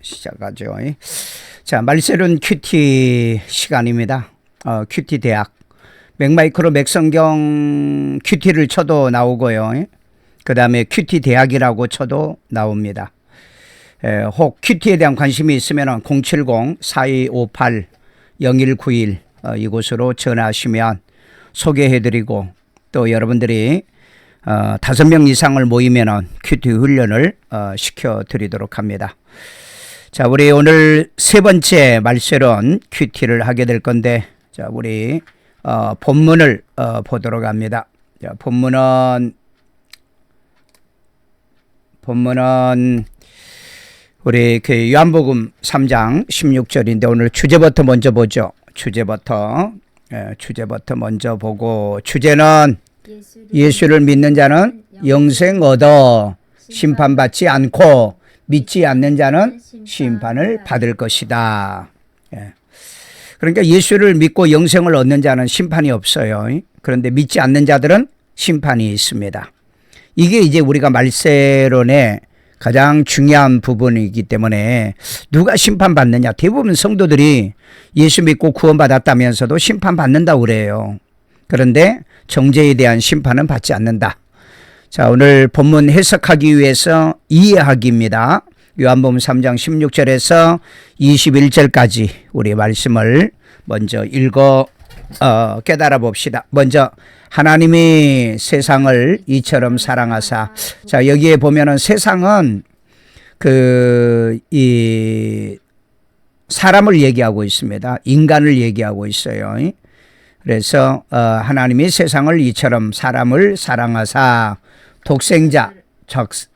시작하죠. 자, 말세론 큐티 시간입니다. 큐티 대학. 맥마이크로 맥성경 큐티를 쳐도 나오고요. 그 다음에 큐티 대학이라고 쳐도 나옵니다. 혹 큐티에 대한 관심이 있으면 070-4258-0191 이곳으로 전화하시면 소개해드리고, 또 여러분들이 5명 이상을 모이면 큐티 훈련을 시켜드리도록 합니다. 자, 우리 오늘 세 번째 말세론 큐티를 하게 될 건데, 자, 우리 본문을 보도록 합니다. 자, 본문은 우리 그 요한복음 3장 16절인데 오늘 주제부터 먼저 보죠. 주제부터 먼저 보고, 주제는 예수를 믿는 자는 영생 얻어 심판받지 않고 믿지 않는 자는 심판을 받을 것이다. 그러니까 예수를 믿고 영생을 얻는 자는 심판이 없어요. 그런데 믿지 않는 자들은 심판이 있습니다. 이게 이제 우리가 말세론의 가장 중요한 부분이기 때문에, 누가 심판받느냐, 대부분 성도들이 예수 믿고 구원받았다면서도 심판받는다고 그래요. 그런데 정죄에 대한 심판은 받지 않는다. 자, 오늘 본문 해석하기 위해서 이해하기입니다. 요한복음 3장 16절에서 21절까지 우리 말씀을 먼저 읽어 깨달아 봅시다. 먼저, 하나님이 세상을 이처럼 사랑하사. 자, 여기에 보면은 세상은 이 사람을 얘기하고 있습니다. 인간을 얘기하고 있어요. 그래서 하나님이 세상을 이처럼 사람을 사랑하사 독생자,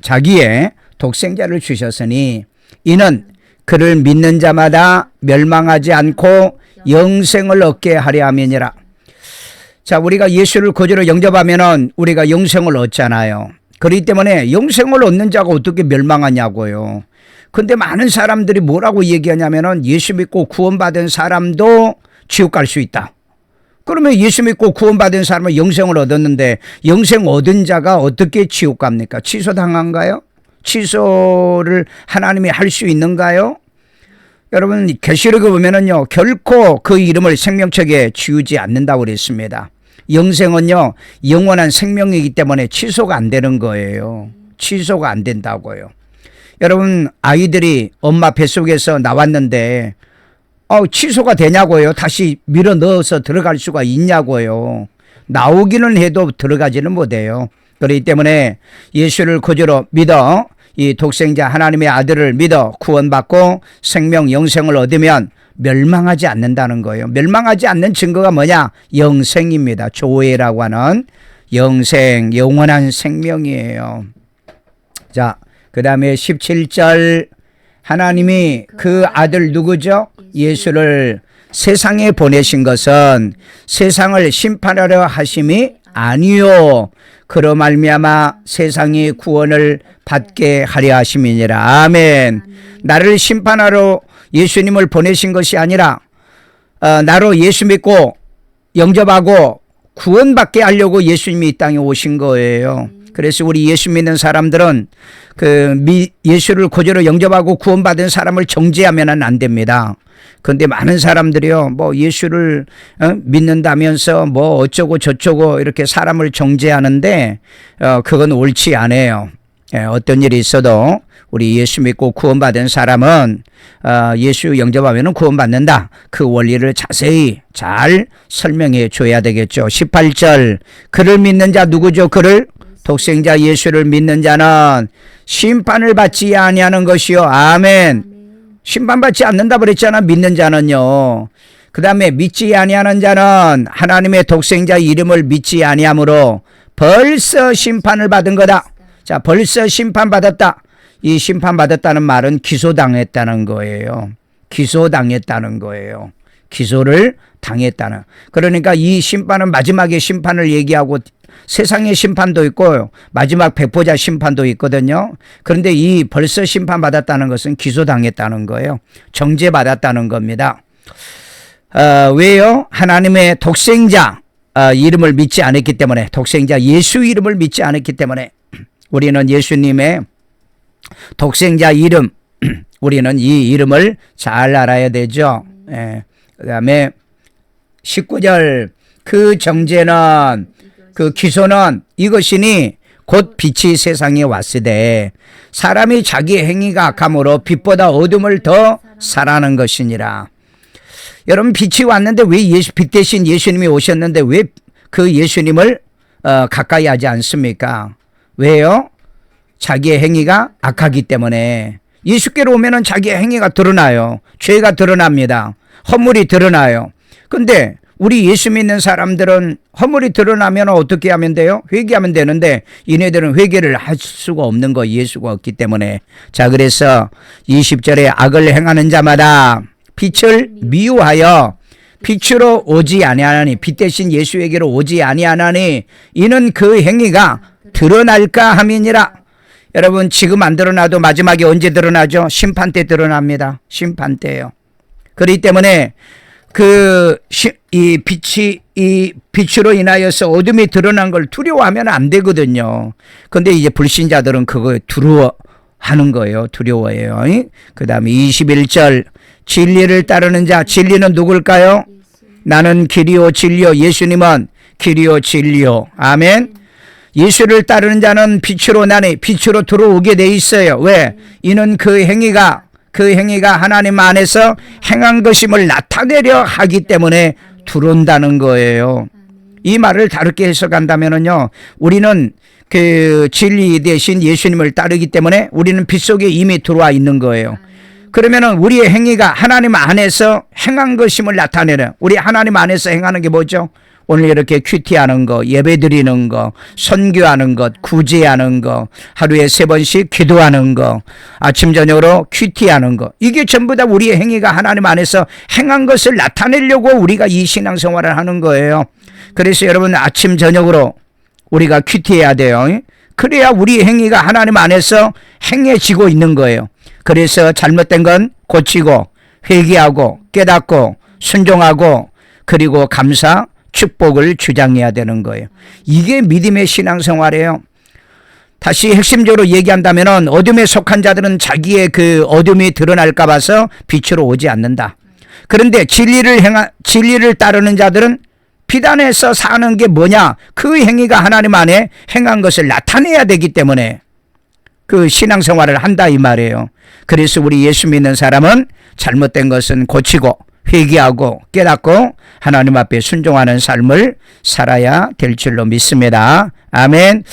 자기의 독생자를 주셨으니 이는 그를 믿는 자마다 멸망하지 않고 영생을 얻게 하려 함이니라. 자, 우리가 예수를 구주로 영접하면은 우리가 영생을 얻잖아요. 그렇기 때문에 영생을 얻는 자가 어떻게 멸망하냐고요. 근데 많은 사람들이 뭐라고 얘기하냐면은 예수 믿고 구원받은 사람도 지옥 갈 수 있다. 그러면 예수 믿고 구원받은 사람은 영생을 얻었는데 영생 얻은 자가 어떻게 지옥 갑니까? 취소당한가요? 취소를 하나님이 할 수 있는가요? 여러분, 계시록에 보면은요, 결코 그 이름을 생명책에 지우지 않는다고 그랬습니다. 영생은요, 영원한 생명이기 때문에 취소가 안 되는 거예요. 취소가 안 된다고요. 여러분, 아이들이 엄마 뱃속에서 나왔는데 취소가 되냐고요? 다시 밀어 넣어서 들어갈 수가 있냐고요? 나오기는 해도 들어가지는 못해요. 그렇기 때문에 예수를 구주로 믿어 이 독생자 하나님의 아들을 믿어 구원받고 생명 영생을 얻으면 멸망하지 않는다는 거예요. 멸망하지 않는 증거가 뭐냐? 영생입니다. 조회라고 하는 영생, 영원한 생명이에요. 자, 그 다음에 17절, 하나님이 그 아들 누구죠? 예수를 세상에 보내신 것은 세상을 심판하려 하심이 아니요, 그로 말미암아 세상이 구원을 받게 하려 하심이니라. 아멘. 나를 심판하러 예수님을 보내신 것이 아니라 나로 예수 믿고 영접하고 구원받게 하려고 예수님이 이 땅에 오신 거예요. 그래서 우리 예수 믿는 사람들은 예수를 구주로 영접하고 구원받은 사람을 정죄하면 안 됩니다. 그런데 많은 사람들이요, 뭐 예수를 믿는다면서 뭐 어쩌고 저쩌고 이렇게 사람을 정죄하는데 그건 옳지 않아요. 어떤 일이 있어도 우리 예수 믿고 구원받은 사람은 예수 영접하면 구원받는다. 그 원리를 자세히 잘 설명해 줘야 되겠죠. 18절, 그를 믿는 자 누구죠? 그를 독생자 예수를 믿는 자는 심판을 받지 아니하는 것이요. 아멘. 심판받지 않는다 그랬잖아, 믿는 자는요. 그 다음에 믿지 아니하는 자는 하나님의 독생자 이름을 믿지 아니하므로 벌써 심판을 받은 거다. 자, 벌써 심판받았다. 이 심판받았다는 말은 기소당했다는 거예요. 기소당했다는 거예요. 기소를 당했다는. 그러니까 이 심판은 마지막에 심판을 얘기하고 세상의 심판도 있고 마지막 백보자 심판도 있거든요. 그런데 이 벌써 심판받았다는 것은 기소당했다는 거예요. 정죄받았다는 겁니다. 왜요? 하나님의 독생자 이름을 믿지 않았기 때문에, 독생자 예수 이름을 믿지 않았기 때문에 우리는 예수님의 독생자 이름 우리는 이 이름을 잘 알아야 되죠. 예. 그 다음에 19절 그 정죄는 그 기소는 이것이니 곧 빛이 세상에 왔으되 사람이 자기 행위가 악함으로 빛보다 어둠을 더 사랑하는 것이니라. 여러분 빛이 왔는데 왜 빛 대신 예수님이 오셨는데 왜 그 예수님을 가까이 하지 않습니까? 왜요? 자기의 행위가 악하기 때문에. 예수께로 오면은 자기의 행위가 드러나요. 죄가 드러납니다. 허물이 드러나요. 근데 우리 예수 믿는 사람들은 허물이 드러나면 어떻게 하면 돼요? 회개하면 되는데 이네들은 회개를 할 수가 없는 거 예수가 없기 때문에. 자, 그래서 20절에 악을 행하는 자마다 빛을 미워하여 빛으로 오지 아니하나니 빛 대신 예수에게로 오지 아니하나니 이는 그 행위가 드러날까 함이니라. 여러분 지금 안 드러나도 마지막에 언제 드러나죠? 심판 때 드러납니다. 심판 때예요. 그렇기 때문에 이 빛으로 인하여서 어둠이 드러난 걸 두려워하면 안 되거든요. 근데 이제 불신자들은 그거 두려워하는 거예요. 두려워해요. 그 다음에 21절 진리를 따르는 자, 진리는 누굴까요? 나는 길이요 진리요. 예수님은 길이요 진리요. 아멘. 예수를 따르는 자는 빛으로 나니 빛으로 들어오게 돼 있어요. 왜? 이는 그 행위가 하나님 안에서 행한 것임을 나타내려 하기 때문에 들어온다는 거예요. 이 말을 다르게 해석한다면요, 우리는 그 진리 대신 예수님을 따르기 때문에 우리는 빛 속에 이미 들어와 있는 거예요. 그러면은 우리의 행위가 하나님 안에서 행한 것임을 나타내는, 우리 하나님 안에서 행하는 게 뭐죠? 오늘 이렇게 큐티하는 거, 예배드리는 거, 선교하는 것, 구제하는 거, 하루에 3번씩 기도하는 거, 아침 저녁으로 큐티하는 거, 이게 전부 다 우리의 행위가 하나님 안에서 행한 것을 나타내려고 우리가 이 신앙생활을 하는 거예요. 그래서 여러분 아침 저녁으로 우리가 큐티해야 돼요. 그래야 우리 행위가 하나님 안에서 행해지고 있는 거예요. 그래서 잘못된 건 고치고 회개하고 깨닫고 순종하고 그리고 감사 축복을 주장해야 되는 거예요. 이게 믿음의 신앙생활이에요. 다시 핵심적으로 얘기한다면 어둠에 속한 자들은 자기의 그 어둠이 드러날까 봐서 빛으로 오지 않는다. 그런데 진리를 따르는 자들은 빛 안에서 사는 게 뭐냐? 그 행위가 하나님 안에 행한 것을 나타내야 되기 때문에 그 신앙생활을 한다 이 말이에요. 그래서 우리 예수 믿는 사람은 잘못된 것은 고치고 회개하고 깨닫고 하나님 앞에 순종하는 삶을 살아야 될 줄로 믿습니다. 아멘.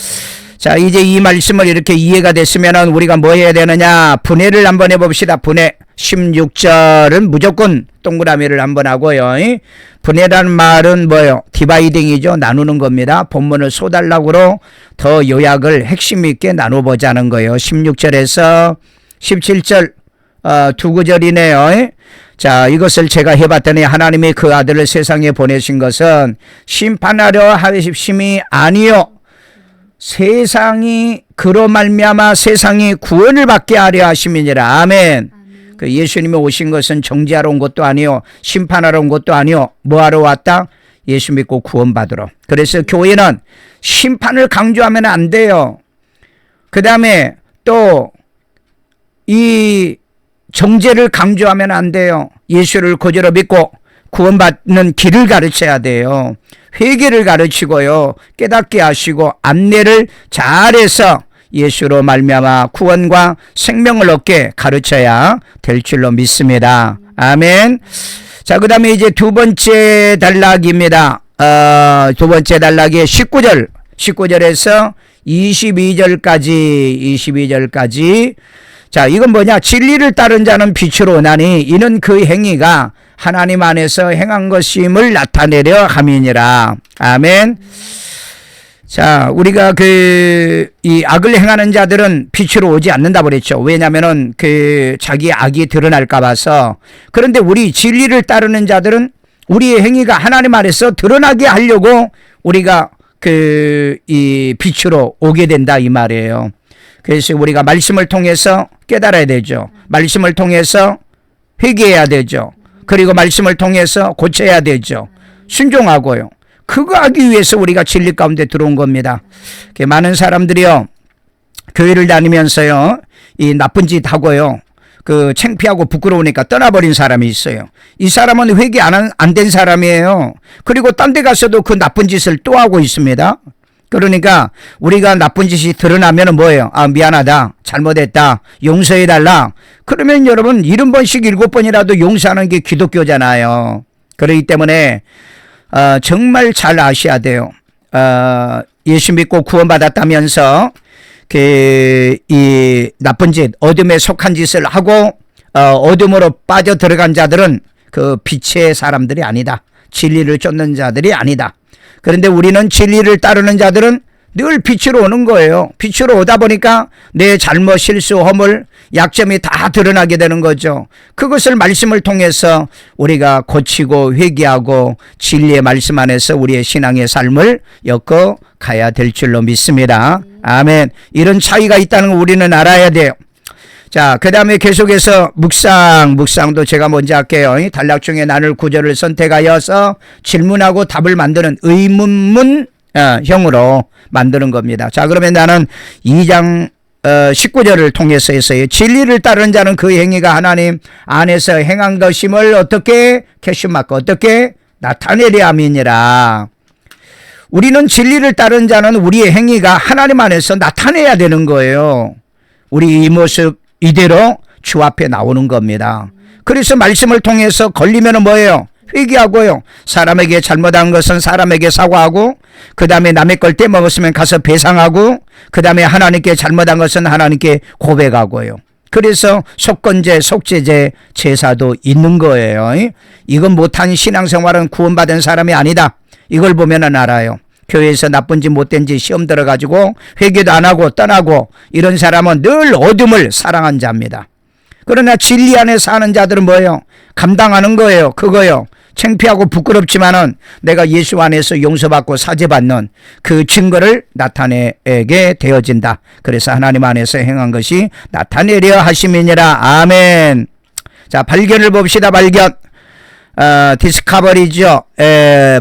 자, 이제 이 말씀을 이렇게 이해가 됐으면 우리가 뭐 해야 되느냐? 분해를 한번 해봅시다. 분해. 16절은 무조건 동그라미를 한번 하고요. 분해라는 말은 뭐예요? 디바이딩이죠. 나누는 겁니다. 본문을 소달락으로 더 요약을 핵심 있게 나눠보자는 거예요. 16절에서 17절 두 구절이네요. 자, 이것을 제가 해봤더니 하나님이 그 아들을 세상에 보내신 것은 심판하려 하심이 아니요 세상이 그로 말미암아 세상이 구원을 받게 하려 하심이니라. 아멘. 그 예수님이 오신 것은 정죄하러 온 것도 아니요 심판하러 온 것도 아니요 뭐하러 왔다? 예수 믿고 구원받으러. 그래서 교회는 심판을 강조하면 안 돼요. 그 다음에 또 이 정죄를 강조하면 안 돼요. 예수를 고지로 믿고 구원받는 길을 가르쳐야 돼요. 회개를 가르치고요. 깨닫게 하시고 안내를 잘해서 예수로 말미암아 구원과 생명을 얻게 가르쳐야 될 줄로 믿습니다. 아멘. 자, 그 다음에 이제 두 번째 단락입니다. 두 번째 단락이 19절에서 22절까지. 자, 이건 뭐냐? 진리를 따른 자는 빛으로 오나니 이는 그 행위가 하나님 안에서 행한 것임을 나타내려 함이니라. 아멘. 자, 우리가 이 악을 행하는 자들은 빛으로 오지 않는다 그랬죠. 왜냐면은 자기 악이 드러날까 봐서. 그런데 우리 진리를 따르는 자들은 우리의 행위가 하나님 안에서 드러나게 하려고 우리가 이 빛으로 오게 된다 이 말이에요. 그래서 우리가 말씀을 통해서 깨달아야 되죠. 말씀을 통해서 회개해야 되죠. 그리고 말씀을 통해서 고쳐야 되죠. 순종하고요. 그거 하기 위해서 우리가 진리 가운데 들어온 겁니다. 많은 사람들이요, 교회를 다니면서요, 이 나쁜 짓 하고요, 그 창피하고 부끄러우니까 떠나버린 사람이 있어요. 이 사람은 회개 안 된 사람이에요. 그리고 딴 데 가서도 그 나쁜 짓을 또 하고 있습니다. 그러니까 우리가 나쁜 짓이 드러나면 뭐예요? 아, 미안하다, 잘못했다, 용서해달라. 그러면 여러분 70번씩 7번이라도 용서하는 게 기독교잖아요. 그렇기 때문에 정말 잘 아셔야 돼요. 예수 믿고 구원받았다면서 이 나쁜 짓, 어둠에 속한 짓을 하고 어둠으로 빠져 들어간 자들은 그 빛의 사람들이 아니다. 진리를 쫓는 자들이 아니다. 그런데 우리는 진리를 따르는 자들은 늘 빛으로 오는 거예요. 빛으로 오다 보니까 내 잘못, 실수, 허물, 약점이 다 드러나게 되는 거죠. 그것을 말씀을 통해서 우리가 고치고 회개하고 진리의 말씀 안에서 우리의 신앙의 삶을 엮어 가야 될 줄로 믿습니다. 아멘. 이런 차이가 있다는 거 우리는 알아야 돼요. 자, 그 다음에 계속해서 묵상도 제가 먼저 할게요. 단락 중에 나눌 구절을 선택하여서 질문하고 답을 만드는 의문문 형으로 만드는 겁니다. 자, 그러면 나는 2장 19절을 통해서 했어요. 진리를 따르는 자는 그 행위가 하나님 안에서 행한 것임을 어떻게 캐슈마크 어떻게 나타내려 함이니라. 우리는 진리를 따르는 자는 우리의 행위가 하나님 안에서 나타내야 되는 거예요. 우리 이 모습 이대로 주 앞에 나오는 겁니다. 그래서 말씀을 통해서 걸리면 뭐예요? 회개하고요. 사람에게 잘못한 것은 사람에게 사과하고, 그 다음에 남의 걸 떼먹었으면 가서 배상하고, 그 다음에 하나님께 잘못한 것은 하나님께 고백하고요. 그래서 속건제, 속죄제, 제사도 있는 거예요. 이건 못한 신앙생활은 구원받은 사람이 아니다. 이걸 보면 알아요. 교회에서 나쁜 짓 못된 짓 시험 들어가지고 회개도 안 하고 떠나고 이런 사람은 늘 어둠을 사랑한 자입니다. 그러나 진리 안에 사는 자들은 뭐예요? 감당하는 거예요. 그거요. 창피하고 부끄럽지만은 내가 예수 안에서 용서받고 사죄받는 그 증거를 나타내게 되어진다. 그래서 하나님 안에서 행한 것이 나타내려 하심이니라. 아멘. 자, 발견을 봅시다. 발견. 디스커버리죠.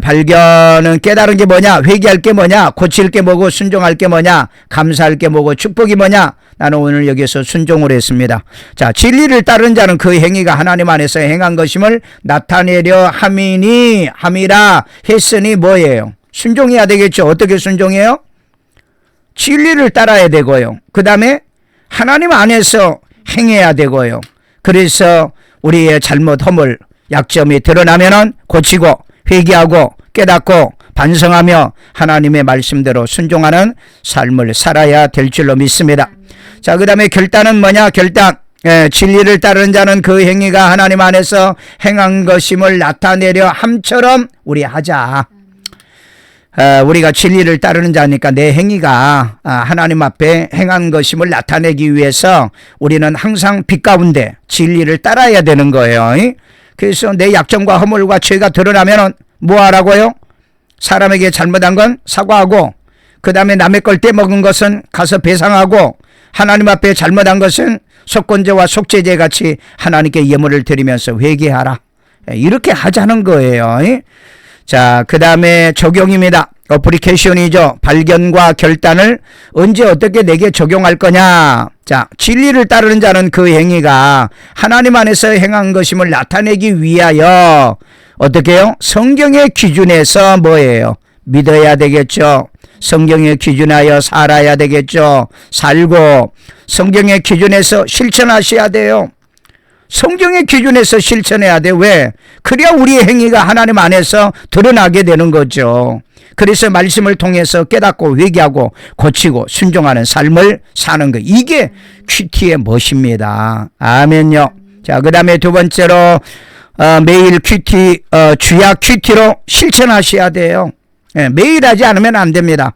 발견은 깨달은 게 뭐냐? 회개할 게 뭐냐? 고칠 게 뭐고 순종할 게 뭐냐? 감사할 게 뭐고 축복이 뭐냐? 나는 오늘 여기서 순종을 했습니다. 자, 진리를 따르는 자는 그 행위가 하나님 안에서 행한 것임을 나타내려 함이라 했으니 뭐예요? 순종해야 되겠죠. 어떻게 순종해요? 진리를 따라야 되고요. 그 다음에 하나님 안에서 행해야 되고요. 그래서 우리의 잘못, 허물, 약점이 드러나면은 고치고 회개하고 깨닫고 반성하며 하나님의 말씀대로 순종하는 삶을 살아야 될 줄로 믿습니다. 자, 그 다음에 결단은 뭐냐? 결단. 진리를 따르는 자는 그 행위가 하나님 안에서 행한 것임을 나타내려 함처럼 우리 하자. 우리가 진리를 따르는 자니까 내 행위가 하나님 앞에 행한 것임을 나타내기 위해서 우리는 항상 빛 가운데 진리를 따라야 되는 거예요. 그래서 내 약점과 허물과 죄가 드러나면 뭐 하라고요? 사람에게 잘못한 건 사과하고, 그 다음에 남의 걸 떼먹은 것은 가서 배상하고, 하나님 앞에 잘못한 것은 속건제와 속죄제 같이 하나님께 예물을 드리면서 회개하라. 이렇게 하자는 거예요. 자, 그 다음에 적용입니다. 어플리케이션이죠. 발견과 결단을 언제 어떻게 내게 적용할 거냐. 자, 진리를 따르는 자는 그 행위가 하나님 안에서 행한 것임을 나타내기 위하여 어떻게 해요? 성경의 기준에서 뭐예요? 믿어야 되겠죠. 성경의 기준하여 살아야 되겠죠. 살고 성경의 기준에서 실천하셔야 돼요. 성경의 기준에서 실천해야 돼. 왜? 그래야 우리의 행위가 하나님 안에서 드러나게 되는 거죠. 그래서 말씀을 통해서 깨닫고 회개하고 고치고 순종하는 삶을 사는 거. 이게 큐티의 멋입니다. 아멘요. 자, 그 다음에 두 번째로 매일 큐티, 주약 큐티로 실천하셔야 돼요. 매일 하지 않으면 안 됩니다.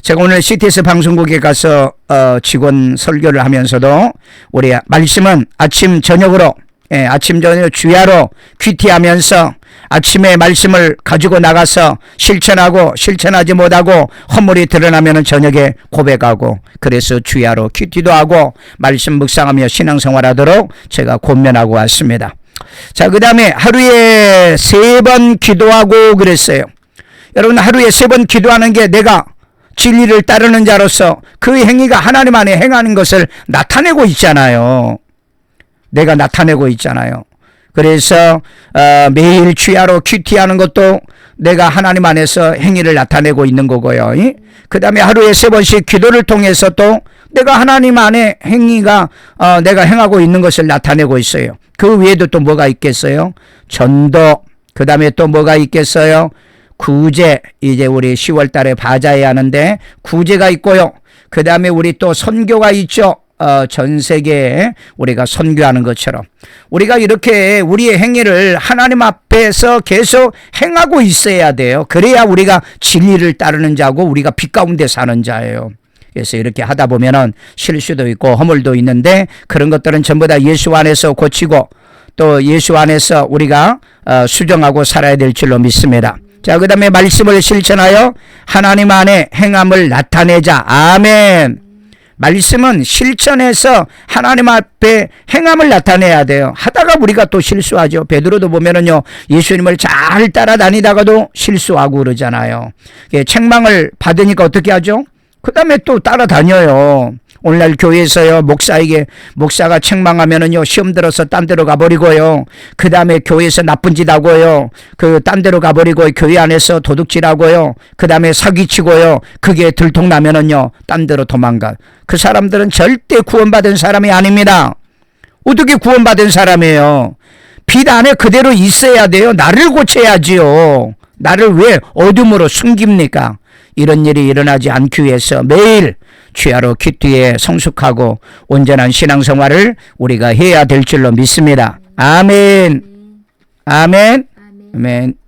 제가 오늘 CTS 방송국에 가서 직원 설교를 하면서도 우리 말씀은 아침 저녁으로 아침 저녁 주야로 큐티하면서 아침에 말씀을 가지고 나가서 실천하고 실천하지 못하고 허물이 드러나면 저녁에 고백하고, 그래서 주야로 큐티도 하고 말씀 묵상하며 신앙생활하도록 제가 권면하고 왔습니다. 자, 그 다음에 하루에 3번 기도하고 그랬어요. 여러분, 하루에 3번 기도하는 게 내가 진리를 따르는 자로서 그 행위가 하나님 안에 행하는 것을 나타내고 있잖아요. 내가 나타내고 있잖아요. 그래서 매일 주야로 큐티하는 것도 내가 하나님 안에서 행위를 나타내고 있는 거고요. 그 다음에 하루에 3번씩 기도를 통해서 또 내가 하나님 안에 행위가 내가 행하고 있는 것을 나타내고 있어요. 그 외에도 또 뭐가 있겠어요? 전도, 그 다음에 또 뭐가 있겠어요? 구제, 이제 우리 10월 달에 바자회 하는데 구제가 있고요. 그 다음에 우리 또 선교가 있죠. 전 세계에 우리가 선교하는 것처럼 우리가 이렇게 우리의 행위를 하나님 앞에서 계속 행하고 있어야 돼요. 그래야 우리가 진리를 따르는 자고 우리가 빛 가운데 사는 자예요. 그래서 이렇게 하다 보면은 실수도 있고 허물도 있는데 그런 것들은 전부 다 예수 안에서 고치고 또 예수 안에서 우리가 수정하고 살아야 될 줄로 믿습니다. 자, 그 다음에 말씀을 실천하여 하나님 안에 행함을 나타내자. 아멘. 말씀은 실천해서 하나님 앞에 행함을 나타내야 돼요. 하다가 우리가 또 실수하죠. 베드로도 보면은요, 예수님을 잘 따라다니다가도 실수하고 그러잖아요. 책망을 받으니까 어떻게 하죠? 그 다음에 또 따라다녀요. 오늘날 교회에서요, 목사가 책망하면은요, 시험 들어서 딴 데로 가버리고요. 그 다음에 교회에서 나쁜 짓 하고요. 딴 데로 가버리고 교회 안에서 도둑질하고요. 그 다음에 사기치고요. 그게 들통나면은요, 딴 데로 도망가. 그 사람들은 절대 구원받은 사람이 아닙니다. 어떻게 구원받은 사람이에요? 빛 안에 그대로 있어야 돼요. 나를 고쳐야지요. 나를 왜 어둠으로 숨깁니까? 이런 일이 일어나지 않기 위해서 매일 주야로 큐티에 성숙하고 온전한 신앙생활을 우리가 해야 될 줄로 믿습니다. 아멘. 아멘. 아멘.